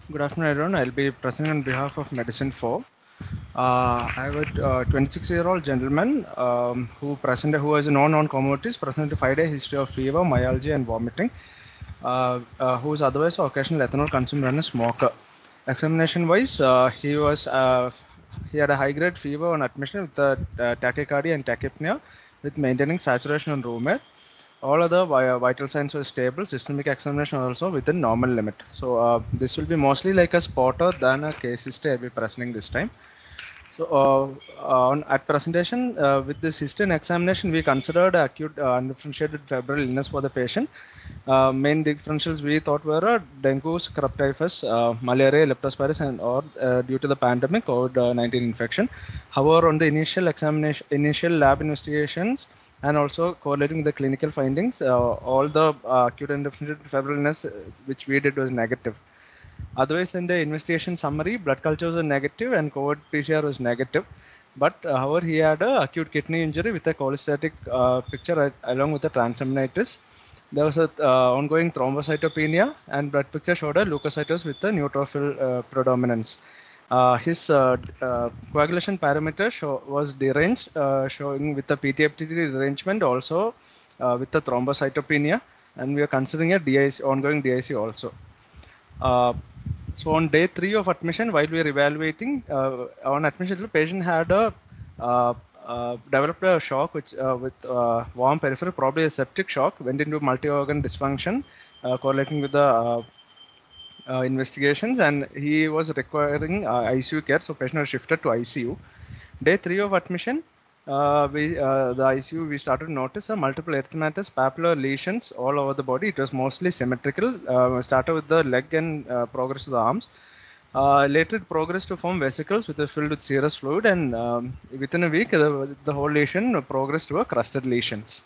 Good afternoon, everyone. I'll be presenting on behalf of Medicine 4. I have a 26-year-old gentleman who has known comorbidities, presented a 5-day history of fever, myalgia, and vomiting, who is otherwise an occasional ethanol consumer and a smoker. Examination-wise, he had a high-grade fever on admission with tachycardia and tachypnea, with maintaining saturation on room air. All other vital signs were stable. Systemic examination also within normal limit. So this will be mostly like a spotter than a case history I'll be presenting this time. So at presentation with this history and examination, we considered acute undifferentiated febrile illness for the patient. Main differentials we thought were dengue, scrub typhus, malaria, leptospirosis, and or due to the pandemic COVID-19 infection. However, on the initial examination, initial lab investigations, and also correlating the clinical findings, all the acute undifferentiated febrile illness which we did was negative. Otherwise, in the investigation summary, blood cultures were negative and COVID PCR was negative. But however, he had a acute kidney injury with a cholestatic picture along with a transaminitis. There was a ongoing thrombocytopenia, and blood picture showed a leukocytosis with a neutrophil predominance. His coagulation parameter was deranged, showing with the PTFTT derangement also with the thrombocytopenia, and we are considering a DIC, ongoing DIC also. Uh, so on day 3 of admission, while we are evaluating, on admission, the patient had uh, developed a shock with warm peripheral, probably a septic shock, went into multi-organ dysfunction, correlating with the investigations, and he was requiring ICU care. So patient was shifted to ICU. Day 3 of admission, the ICU, we started to notice multiple erythematous papillary lesions all over the body. It was mostly symmetrical. Started with the leg and progressed to the arms. Later it progressed to form vesicles filled with serous fluid, and within a week the whole lesion progressed to a crusted lesions.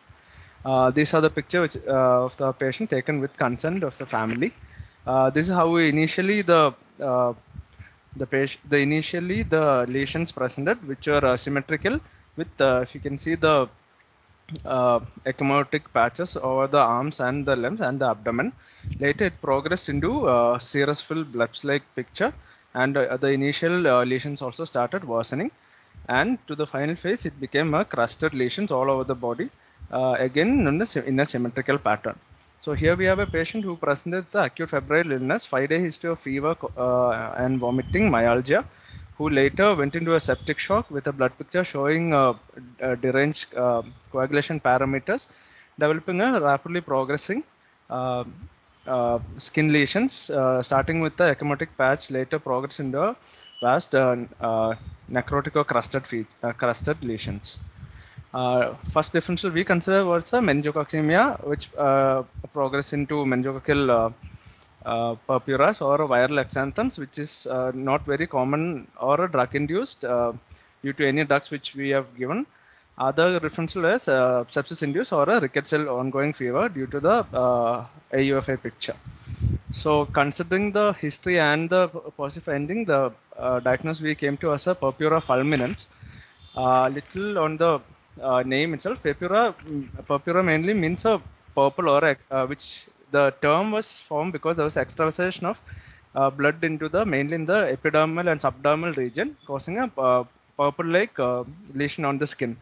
These are the picture of the patient taken with consent of the family. This is how we initially the lesions presented, which are symmetrical with if you can see the ecchymotic patches over the arms and the limbs and the abdomen. Later, it progressed into serous filled blebs-like picture, and the initial lesions also started worsening. And to the final phase, it became a crusted lesions all over the body, again in a symmetrical pattern. So here we have a patient who presented the acute febrile illness, 5-day history of fever and vomiting, myalgia, who later went into a septic shock with a blood picture showing deranged coagulation parameters, developing a rapidly progressing uh, skin lesions, starting with the ecchymotic patch, later progress into a vast necrotic or crusted lesions. First differential we consider was meningococcemia, which progress into meningococcal purpuras or viral exanthems, which is not very common or drug-induced due to any drugs which we have given. Other differential is sepsis-induced or a rickettsial ongoing fever due to the AUFA picture. So considering the history and the positive finding, the diagnosis we came to as a purpura fulminans. Little on the name itself, purpura mainly means a purple or which the term was formed because there was extravasation of blood into the mainly in the epidermal and subdermal region, causing a purple-like lesion on the skin.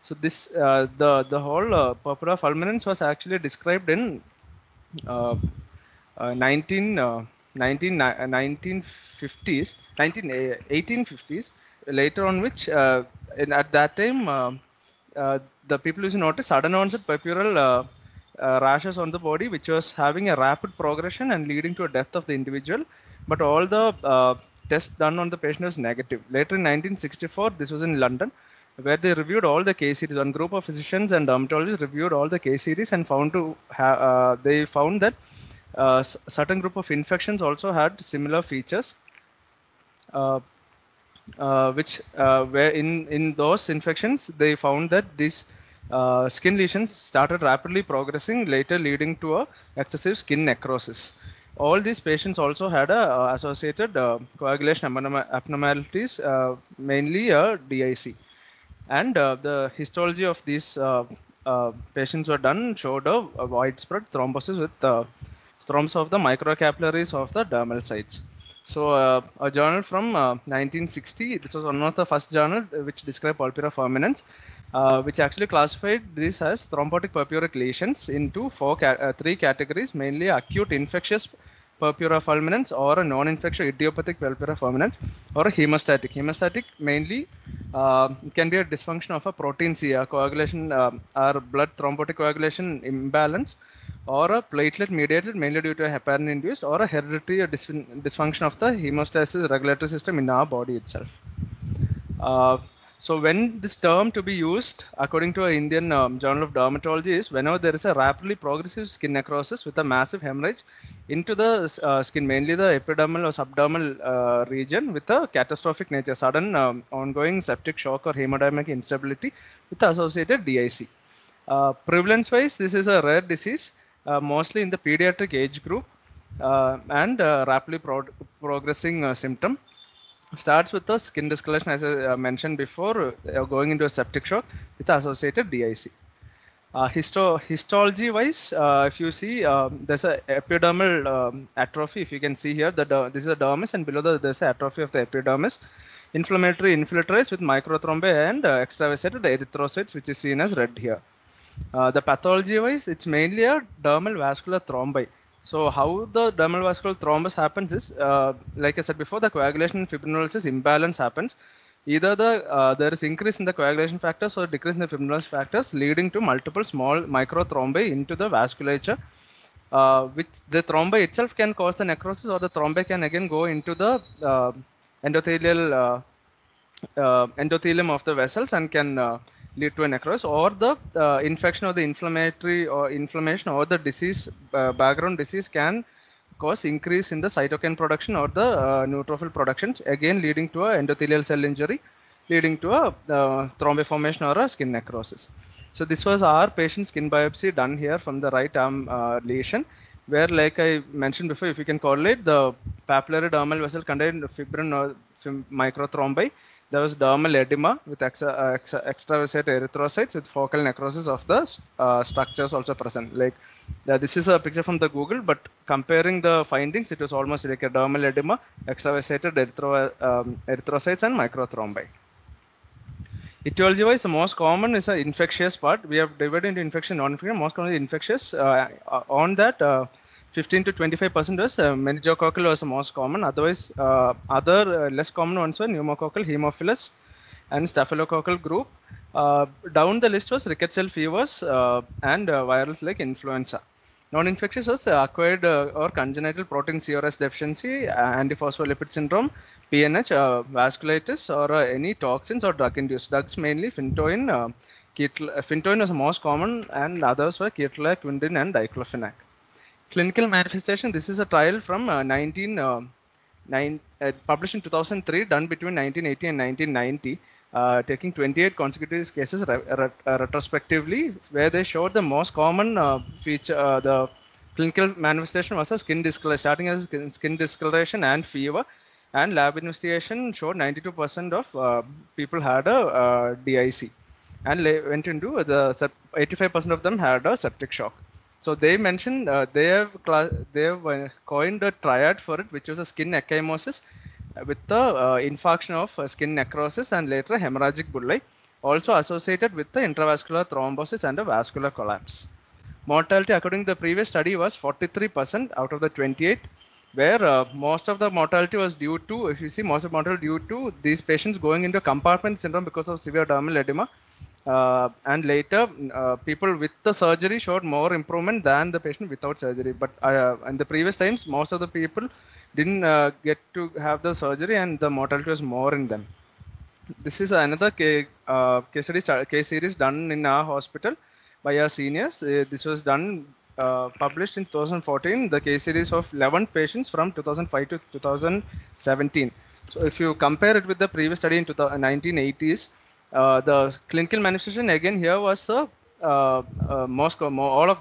So this the whole purpura fulminans was actually described in uh, 19, 1950s, 1850s, later on which at that time the people used to notice sudden onset purpural rashes on the body, which was having a rapid progression and leading to a death of the individual. But all the tests done on the patient was negative. Later in 1964, this was in London, where they reviewed all the case series. One group of physicians and dermatologists reviewed all the case series and they found that certain group of infections also had similar features, uh, which where in those infections they found that these skin lesions started rapidly progressing, later leading to a excessive skin necrosis. All these patients also had a associated coagulation abnormalities, mainly a DIC. And the histology of these patients were done showed a widespread thrombosis with thrombosis of the microcapillaries of the dermal sites. So a journal from 1960. This was one of the first journal which described purpura fulminans, which actually classified this as thrombotic purpuric lesions into three categories, mainly acute infectious purpura fulminans, or a non-infectious idiopathic purpura fulminans, or a hemostatic. Hemostatic mainly can be a dysfunction of a protein C, a coagulation or blood thrombotic coagulation imbalance, or a platelet mediated mainly due to a heparin induced, or a hereditary dysfunction of the hemostasis regulatory system in our body itself. So when this term to be used according to an Indian Journal of Dermatology is whenever there is a rapidly progressive skin necrosis with a massive hemorrhage into the skin, mainly the epidermal or subdermal region, with a catastrophic nature, sudden ongoing septic shock or hemodynamic instability with associated DIC. Prevalence wise, this is a rare disease, mostly in the pediatric age group, and rapidly progressing symptom. Starts with the skin discoloration, as I mentioned before, going into a septic shock with associated DIC. Histology wise, if you see, there's a epidermal atrophy. If you can see here, this is a dermis, and below there's a atrophy of the epidermis. Inflammatory infiltrates with microthrombi and extravasated erythrocytes, which is seen as red here. The pathology wise, it's mainly a dermal vascular thrombi. So how the dermal vascular thrombus happens is, like I said before, the coagulation and fibrinolysis imbalance happens. Either there is increase in the coagulation factors or decrease in the fibrinolysis factors, leading to multiple small microthrombi into the vasculature, which the thrombi itself can cause the necrosis, or the thrombi can again go into the endothelial endothelium of the vessels and can lead to a necrosis, or the infection or the inflammatory or inflammation or the disease, background disease, can cause increase in the cytokine production or the neutrophil production, again leading to a endothelial cell injury, leading to a thrombi formation or a skin necrosis. So this was our patient skin biopsy done here from the right arm lesion, where, like I mentioned before, if you can correlate, the papillary dermal vessel contained fibrin or microthrombi. There was dermal edema with extravasate erythrocytes with focal necrosis of the structures also present. Like this is a picture from the Google, but comparing the findings, it was almost like a dermal edema, extravasated erythrocytes and microthrombi. Etiology wise, the most common is an infectious part. We have divided into infection, non-infection. Most commonly infectious. On that, 15 to 25% was meningococcal was the most common. Otherwise, other less common ones were pneumococcal, Haemophilus, and staphylococcal group. Down the list was rickettsial fevers and virals like influenza. Non-infectious was acquired or congenital protein CRS deficiency, antiphospholipid syndrome, PNH, vasculitis, or any toxins or drug-induced. Drugs mainly phintoin. Phintoin was the most common, and others were ketorolac, quinidine, and diclofenac. Clinical manifestation. This is a trial from published in 2003, done between 1980 and 1990, taking 28 consecutive cases retrospectively, where they showed the most common feature. The clinical manifestation was a skin discoloration, starting as skin discoloration and fever, and lab investigation showed 92% of people had a DIC, and went into the 85% of them had a septic shock. So they mentioned they have coined a triad for it, which was a skin ecchymosis with the infarction of skin necrosis and later hemorrhagic bullae, also associated with the intravascular thrombosis and a vascular collapse. Mortality, according to the previous study, was 43% out of the 28, where most of the mortality was due to, if you see, most of the mortality due to these patients going into compartment syndrome because of severe dermal edema. And later, people with the surgery showed more improvement than the patient without surgery. But in the previous times, most of the people didn't get to have the surgery, and the mortality was more in them. This is another case series done in our hospital by our seniors. This was done, published in 2014, the case series of 11 patients from 2005 to 2017. So if you compare it with the previous study in 1980s, the clinical manifestation again here was all of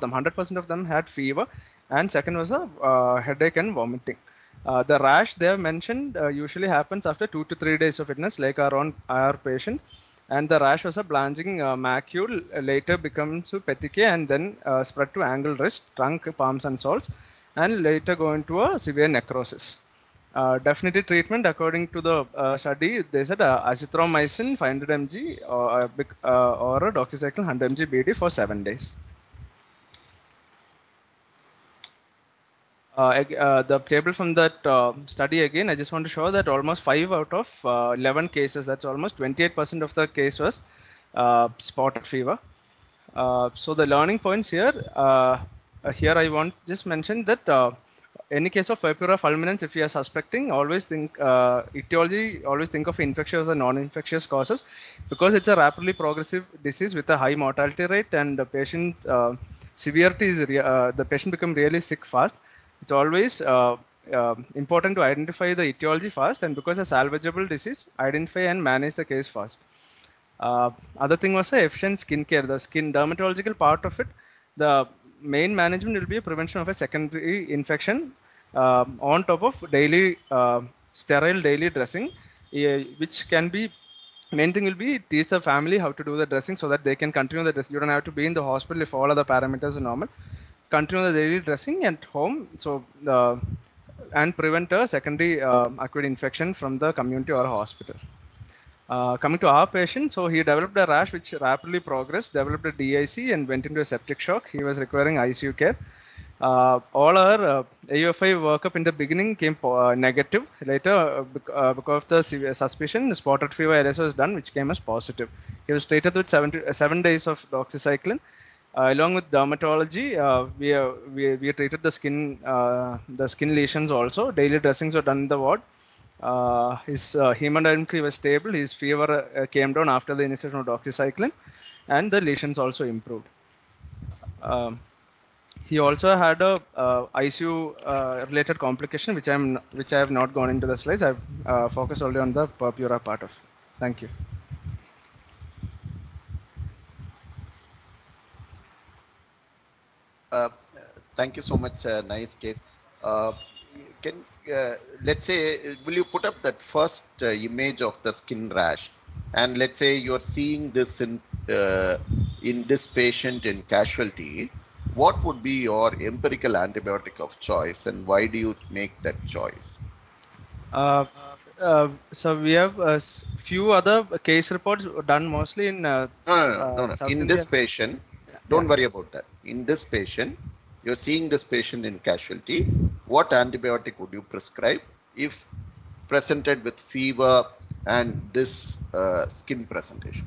them, 100% of them had fever, and second was a headache and vomiting. The rash they have mentioned usually happens after 2 to 3 days of illness, like our patient, and the rash was a blanching macule, later becomes to petechiae, and then spread to angle wrist, trunk, palms, and soles, and later go into a severe necrosis. Definitely treatment according to the study. They said azithromycin 500 mg or a doxycycline 100 mg BD for 7 days. The table from that study again, I just want to show that almost 5 out of 11 cases, that's almost 28% of the case was spotted fever. So the learning points here, here I want just mention that any case of purpura fulminans, if you are suspecting, always think etiology, always think of infectious or non-infectious causes, because it's a rapidly progressive disease with a high mortality rate, and the patient severity is the patient become really sick fast. It's always important to identify the etiology fast, and because a salvageable disease, identify and manage the case fast. Other thing was efficient skincare, the skin dermatological part of it. The main management will be a prevention of a secondary infection on top of daily sterile daily dressing, which can be main thing will be teach the family how to do the dressing so that they can continue the dress. You don't have to be in the hospital if all other parameters are normal. Continue the daily dressing at home, so and prevent a secondary acute infection from the community or hospital. Coming to our patient, so he developed a rash which rapidly progressed, developed a DIC and went into a septic shock. He was requiring ICU care. All our AUFI workup in the beginning came negative. Later, because of the severe suspicion, spotted fever LS was done, which came as positive. He was treated with 7 days of doxycycline. Along with dermatology, we treated the skin lesions also. Daily dressings were done in the ward. His hemodynamically was stable. His fever came down after the initiation of doxycycline, and the lesions also improved. He also had a ICU related complication, which I have not gone into the slides. I've focused only on the purpura part of it. Thank you. Thank you so much. Nice case. Let's say, will you put up that first image of the skin rash, and let's say you're seeing this in this patient in casualty. What would be your empirical antibiotic of choice, and why do you make that choice? So we have a few other case reports done mostly in no. South In India. This patient, don't worry about that. In this patient, you're seeing this patient in casualty. What antibiotic would you prescribe if presented with fever and this skin presentation?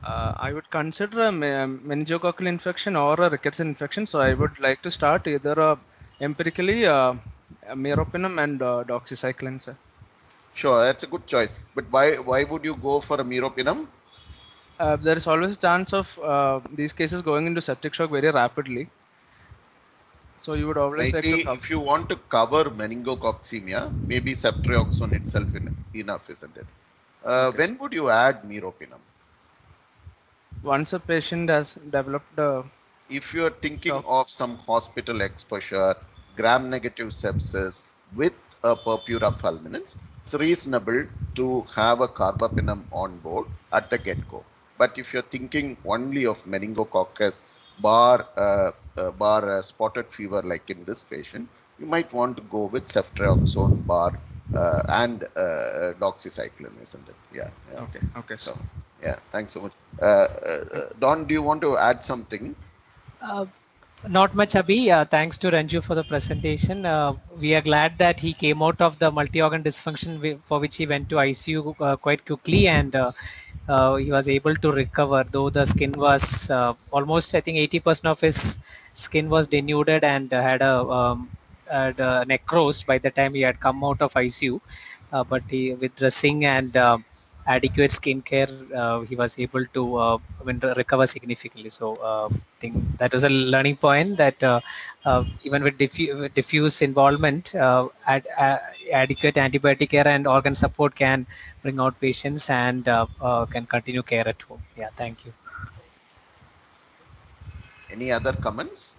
I would consider a meningococcal infection or a rickettsial infection. So I would like to start either empirically meropenem and doxycycline, sir. Sure, that's a good choice. But why would you go for a meropenem? There is always a chance of these cases going into septic shock very rapidly. So you would always maybe like if you want to cover meningococcemia, maybe ceftriaxone itself enough, isn't it? Okay. When would you add meropenem? Once a patient has developed if you are thinking of some hospital exposure, gram-negative sepsis with a purpura fulminans, it's reasonable to have a carbapenem on board at the get-go. But if you're thinking only of meningococcus bar spotted fever like in this patient, you might want to go with ceftriaxone bar and doxycycline, isn't it? Yeah. Okay. So, yeah, thanks so much. Don, do you want to add something? Not much, Abhi. Thanks to Ranju for the presentation. We are glad that he came out of the multi-organ dysfunction for which he went to ICU quite quickly, and he was able to recover, though the skin was almost, I think 80% of his skin was denuded and had a necrosed by the time he had come out of ICU. But he, with dressing and adequate skincare, he was able to recover significantly. So I think that was a learning point, that even with diffuse involvement, adequate antibiotic care and organ support can bring out patients and can continue care at home. Yeah, thank you. Any other comments?